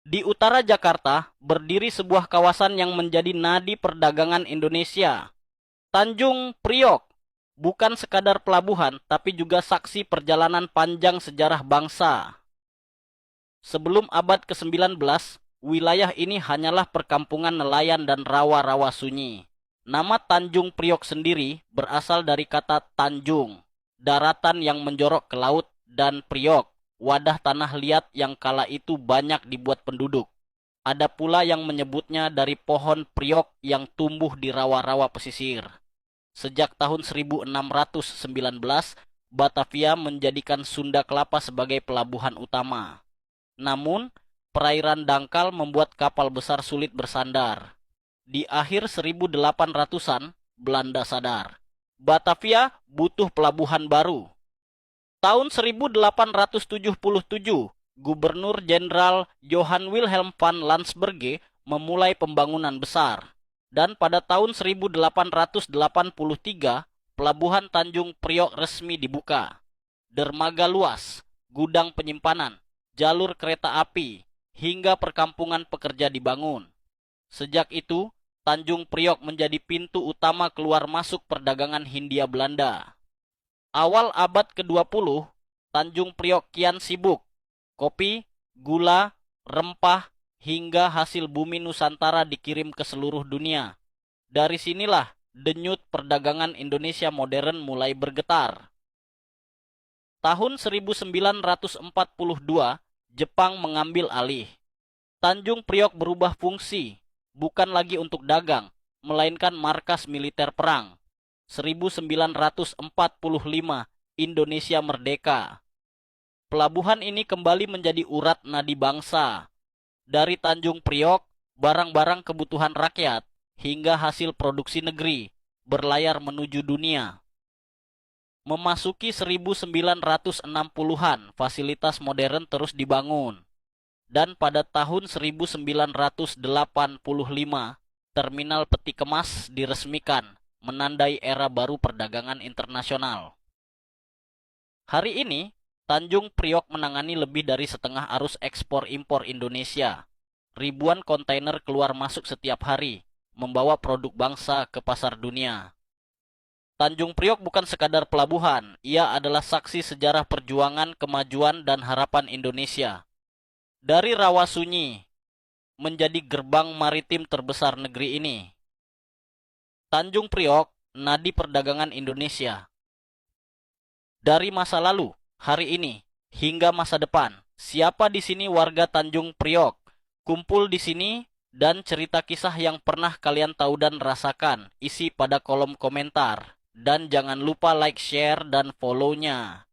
Di utara Jakarta, berdiri sebuah kawasan yang menjadi nadi perdagangan Indonesia. Tanjung Priok, bukan sekadar pelabuhan, tapi juga saksi perjalanan panjang sejarah bangsa. Sebelum abad ke-19, wilayah ini hanyalah perkampungan nelayan dan rawa-rawa sunyi. Nama Tanjung Priok sendiri berasal dari kata tanjung, daratan yang menjorok ke laut, dan priok, wadah tanah liat yang kala itu banyak dibuat penduduk. Ada pula yang menyebutnya dari pohon priok yang tumbuh di rawa-rawa pesisir. Sejak tahun 1619, Batavia menjadikan Sunda Kelapa sebagai pelabuhan utama. Namun, perairan dangkal membuat kapal besar sulit bersandar. Di akhir 1800-an, Belanda sadar. Batavia butuh pelabuhan baru. Tahun 1877, Gubernur Jenderal Johann Wilhelm van Landsberge memulai pembangunan besar. Dan pada tahun 1883, Pelabuhan Tanjung Priok resmi dibuka. Dermaga luas, gudang penyimpanan, jalur kereta api, hingga perkampungan pekerja dibangun. Sejak itu, Tanjung Priok menjadi pintu utama keluar masuk perdagangan Hindia Belanda. Awal abad ke-20, Tanjung Priok kian sibuk. Kopi, gula, rempah, hingga hasil bumi Nusantara dikirim ke seluruh dunia. Dari sinilah denyut perdagangan Indonesia modern mulai bergetar. Tahun 1942, Jepang mengambil alih. Tanjung Priok berubah fungsi, bukan lagi untuk dagang, melainkan markas militer perang. 1945, Indonesia merdeka. Pelabuhan ini kembali menjadi urat nadi bangsa. Dari Tanjung Priok, barang-barang kebutuhan rakyat, hingga hasil produksi negeri, berlayar menuju dunia. Memasuki 1960-an, fasilitas modern terus dibangun. Dan pada tahun 1985, terminal peti kemas diresmikan, menandai era baru perdagangan internasional. Hari ini, Tanjung Priok menangani lebih dari setengah arus ekspor impor Indonesia. Ribuan kontainer keluar masuk setiap hari, membawa produk bangsa ke pasar dunia. Tanjung Priok bukan sekadar pelabuhan, ia adalah saksi sejarah perjuangan, kemajuan, dan harapan Indonesia. Dari Rawasunyi menjadi gerbang maritim terbesar negeri ini. Tanjung Priok, nadi perdagangan Indonesia. Dari masa lalu, hari ini, hingga masa depan, siapa di sini warga Tanjung Priok? Kumpul di sini dan cerita kisah yang pernah kalian tahu dan rasakan, isi pada kolom komentar. Dan jangan lupa like, share, dan follow-nya.